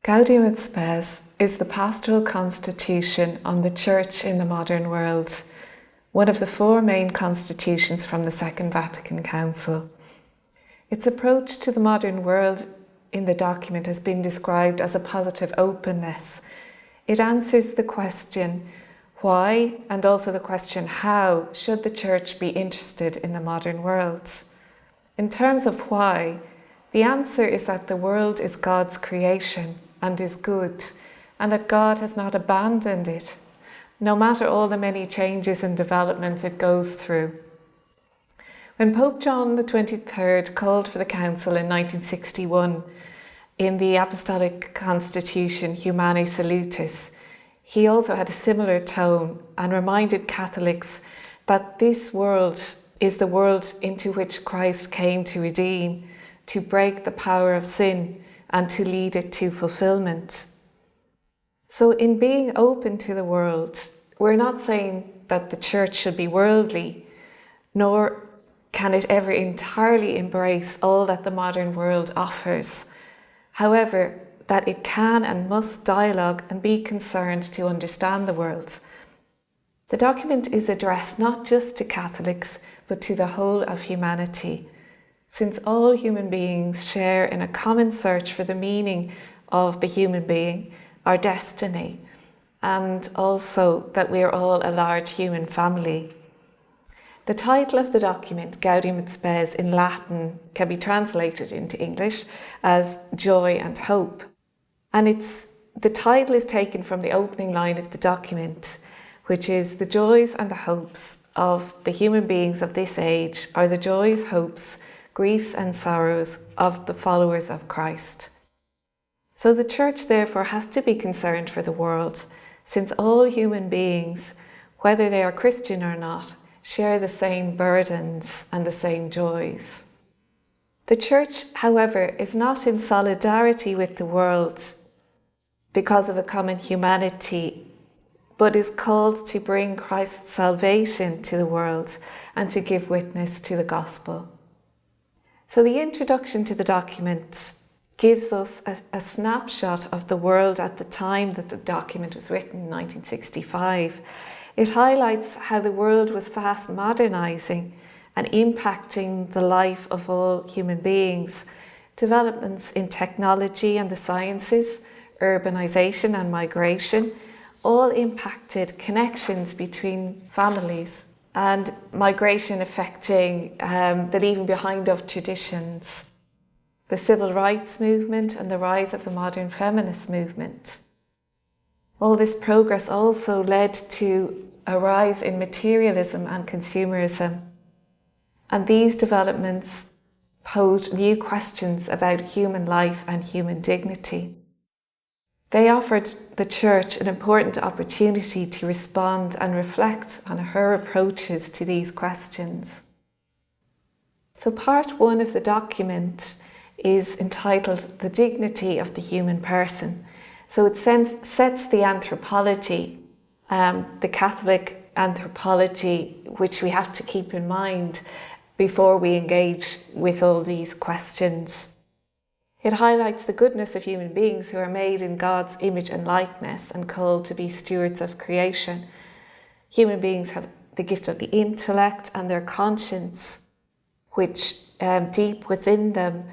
Gaudium et Spes is the Pastoral Constitution on the Church in the modern world, one of the four main constitutions from the Second Vatican Council. Its approach to the modern world in the document has been described as a positive openness. It answers the question, why, and also the question, how should the Church be interested in the modern world? In terms of why, the answer is that the world is God's creation and is good, and that God has not abandoned it, no matter all the many changes and developments it goes through. When Pope John XXIII called for the Council in 1961 in the Apostolic Constitution Humani Salutis, he also had a similar tone and reminded Catholics that this world is the world into which Christ came to redeem, to break the power of sin and to lead it to fulfillment. So in being open to the world, we're not saying that the Church should be worldly, nor can it ever entirely embrace all that the modern world offers. However, that it can and must dialogue and be concerned to understand the world. The document is addressed not just to Catholics, but to the whole of humanity, since all human beings share in a common search for the meaning of the human being, our destiny, and also that we are all a large human family. The title of the document, Gaudium et Spes, in Latin, can be translated into English as Joy and Hope. And the title is taken from the opening line of the document, which is, the joys and the hopes of the human beings of this age are the joys, hopes, griefs and sorrows of the followers of Christ. So the Church therefore has to be concerned for the world, since all human beings, whether they are Christian or not, share the same burdens and the same joys. The Church, however, is not in solidarity with the world because of a common humanity, but is called to bring Christ's salvation to the world and to give witness to the gospel. So the introduction to the document gives us a snapshot of the world at the time that the document was written in 1965. It highlights how the world was fast modernising and impacting the life of all human beings. Developments in technology and the sciences, urbanisation and migration, all impacted connections between families, and migration affecting the leaving behind of traditions, the civil rights movement and the rise of the modern feminist movement. All this progress also led to a rise in materialism and consumerism, and these developments posed new questions about human life and human dignity. They offered the Church an important opportunity to respond and reflect on her approaches to these questions. So part one of the document is entitled The Dignity of the Human Person. So it sets the anthropology, the Catholic anthropology, which we have to keep in mind before we engage with all these questions. It highlights the goodness of human beings who are made in God's image and likeness and called to be stewards of creation. Human beings have the gift of the intellect and their conscience, which deep within them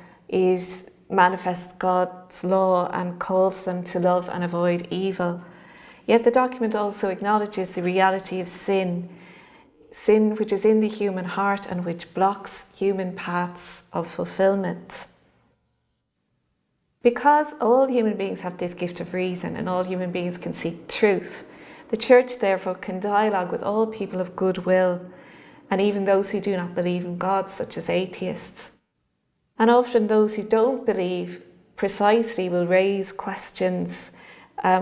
manifests God's law and calls them to love and avoid evil. Yet the document also acknowledges the reality of sin which is in the human heart and which blocks human paths of fulfillment. Because all human beings have this gift of reason and all human beings can seek truth, the Church therefore can dialogue with all people of goodwill and even those who do not believe in God, such as atheists. And often those who don't believe precisely will raise questions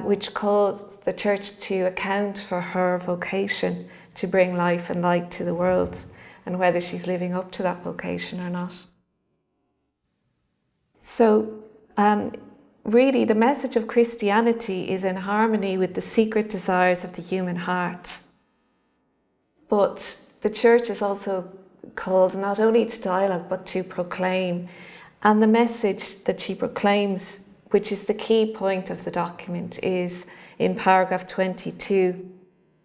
which call the Church to account for her vocation to bring life and light to the world and whether she's living up to that vocation or not. So, really, the message of Christianity is in harmony with the secret desires of the human heart. But the Church is also called not only to dialogue but to proclaim. And the message that she proclaims which is the key point of the document, is in paragraph 22,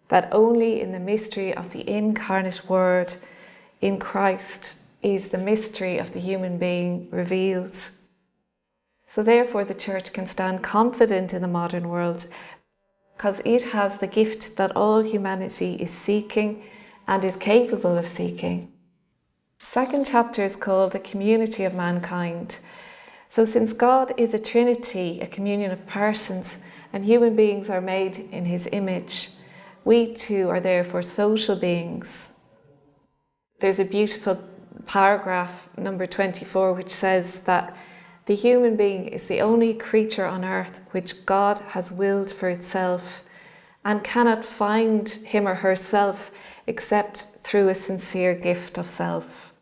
that only in the mystery of the incarnate Word in Christ is the mystery of the human being revealed. So therefore the Church can stand confident in the modern world because it has the gift that all humanity is seeking and is capable of seeking. The second chapter is called The Community of Mankind. So since God is a Trinity, a communion of persons, and human beings are made in His image, we too are therefore social beings. There's a beautiful paragraph, number 24, which says that the human being is the only creature on earth which God has willed for itself and cannot find him or herself except through a sincere gift of self.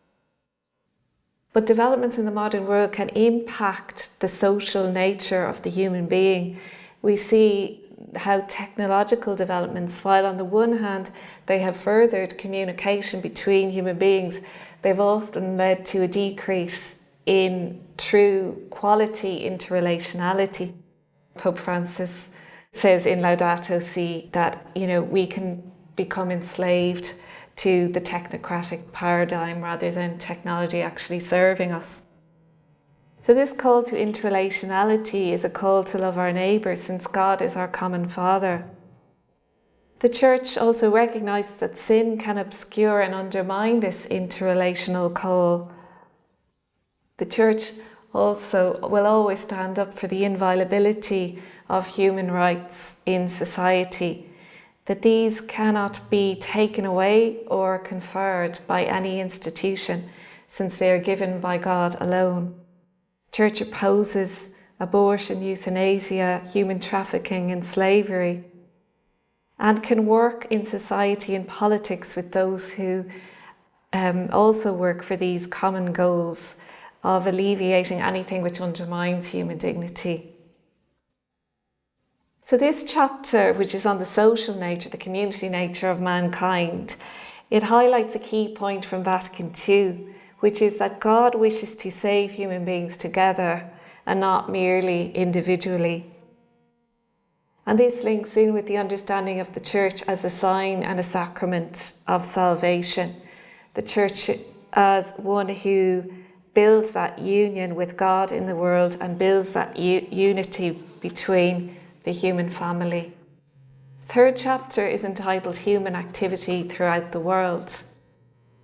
But developments in the modern world can impact the social nature of the human being. We see how technological developments, while on the one hand they have furthered communication between human beings, they've often led to a decrease in true quality interrelationality. Pope Francis says in Laudato Si that, we can become enslaved to the technocratic paradigm rather than technology actually serving us. So this call to interrelationality is a call to love our neighbour, since God is our common Father. The Church also recognises that sin can obscure and undermine this interrelational call. The Church also will always stand up for the inviolability of human rights in society, that these cannot be taken away or conferred by any institution, since they are given by God alone. Church opposes abortion, euthanasia, human trafficking and slavery, and can work in society and politics with those who also work for these common goals of alleviating anything which undermines human dignity. So this chapter, which is on the social nature, the community nature of mankind, it highlights a key point from Vatican II, which is that God wishes to save human beings together and not merely individually. And this links in with the understanding of the Church as a sign and a sacrament of salvation. The Church as one who builds that union with God in the world and builds that unity between the human family. Third chapter is entitled Human Activity Throughout the World.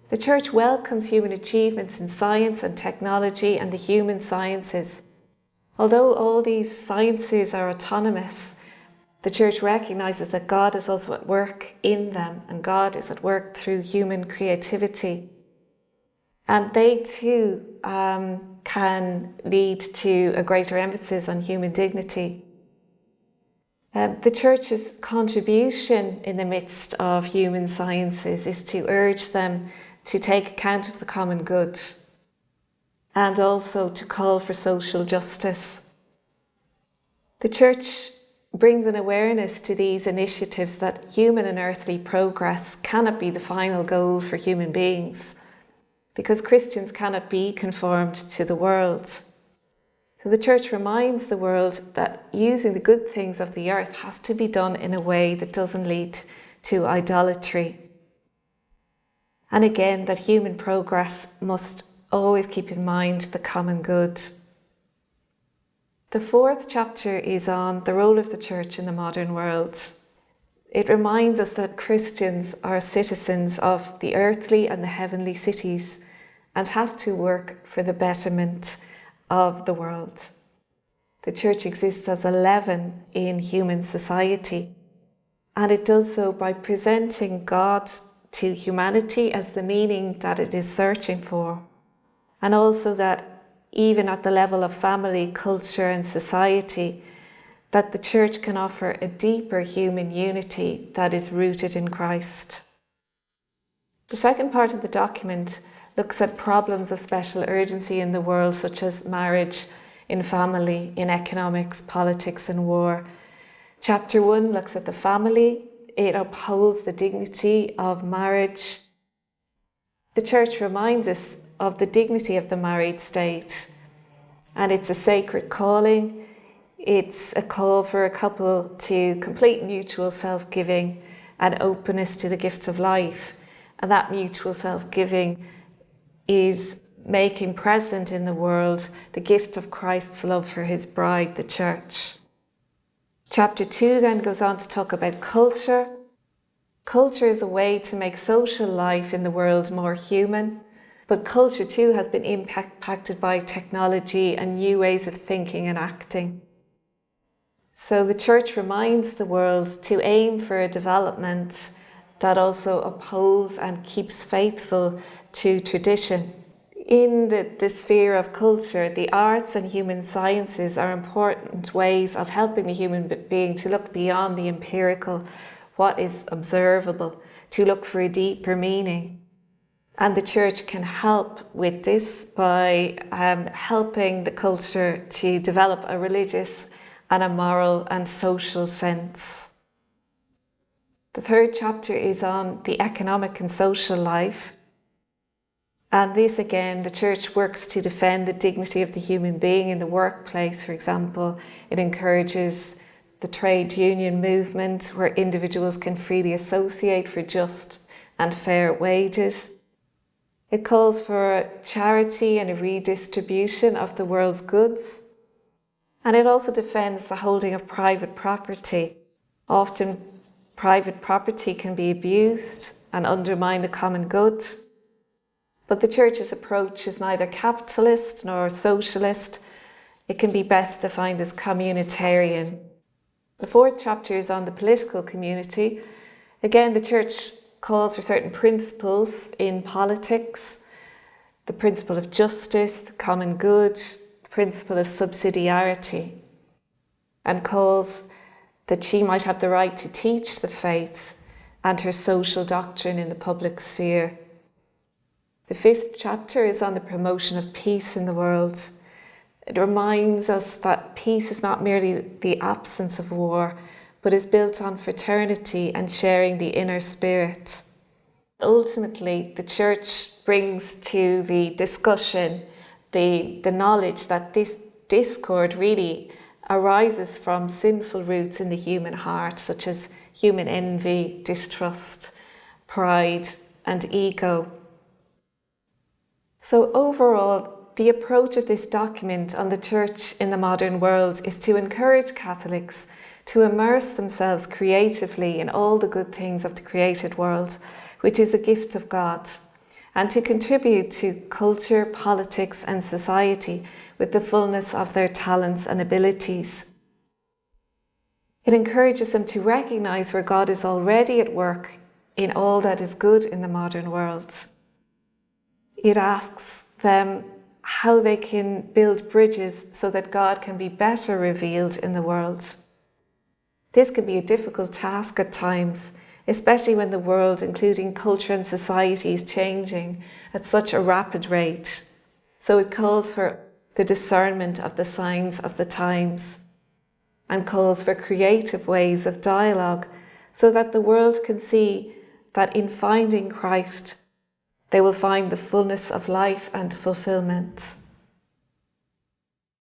The Church welcomes human achievements in science and technology and the human sciences. Although all these sciences are autonomous, the Church recognises that God is also at work in them, and God is at work through human creativity. And they too can lead to a greater emphasis on human dignity. The Church's contribution in the midst of human sciences is to urge them to take account of the common good and also to call for social justice. The Church brings an awareness to these initiatives that human and earthly progress cannot be the final goal for human beings, because Christians cannot be conformed to the world. So the Church reminds the world that using the good things of the earth has to be done in a way that doesn't lead to idolatry. And again, that human progress must always keep in mind the common good. The fourth chapter is on the role of the Church in the modern world. It reminds us that Christians are citizens of the earthly and the heavenly cities and have to work for the betterment of the world. The Church exists as a leaven in human society, and it does so by presenting God to humanity as the meaning that it is searching for, and also that even at the level of family, culture and society, that the Church can offer a deeper human unity that is rooted in Christ. The second part of the document looks at problems of special urgency in the world, such as marriage, in family, in economics, politics and war. Chapter 1 looks at the family. It upholds the dignity of marriage. The Church reminds us of the dignity of the married state, and it's a sacred calling. It's a call for a couple to complete mutual self-giving and openness to the gift of life. And that mutual self-giving is making present in the world the gift of Christ's love for his bride, the church. Chapter 2 then goes on to talk about culture. Culture is a way to make social life in the world more human, but culture too has been impacted by technology and new ways of thinking and acting. So the church reminds the world to aim for a development that also upholds and keeps faithful to tradition. In the sphere of culture, the arts and human sciences are important ways of helping the human being to look beyond the empirical, what is observable, to look for a deeper meaning. And the church can help with this by helping the culture to develop a religious and a moral and social sense. The third chapter is on the economic and social life. And this again, the church works to defend the dignity of the human being in the workplace, for example. It encourages the trade union movement where individuals can freely associate for just and fair wages. It calls for charity and a redistribution of the world's goods. And it also defends the holding of private property. Often private property can be abused and undermine the common good. But the church's approach is neither capitalist nor socialist. It can be best defined as communitarian. The fourth chapter is on the political community. Again, the church calls for certain principles in politics. The principle of justice, the common good, the principle of subsidiarity. And calls that she might have the right to teach the faith and her social doctrine in the public sphere. The fifth chapter is on the promotion of peace in the world. It reminds us that peace is not merely the absence of war, but is built on fraternity and sharing the inner spirit. Ultimately, the church brings to the discussion the knowledge that this discord really arises from sinful roots in the human heart, such as human envy, distrust, pride, and ego. So overall, the approach of this document on the church in the modern world is to encourage Catholics to immerse themselves creatively in all the good things of the created world, which is a gift of God, and to contribute to culture, politics, and society with the fullness of their talents and abilities. It encourages them to recognize where God is already at work in all that is good in the modern world. It asks them how they can build bridges so that God can be better revealed in the world. This can be a difficult task at times, especially when the world, including culture and society, is changing at such a rapid rate. So it calls for the discernment of the signs of the times and calls for creative ways of dialogue so that the world can see that in finding Christ, they will find the fullness of life and fulfillment.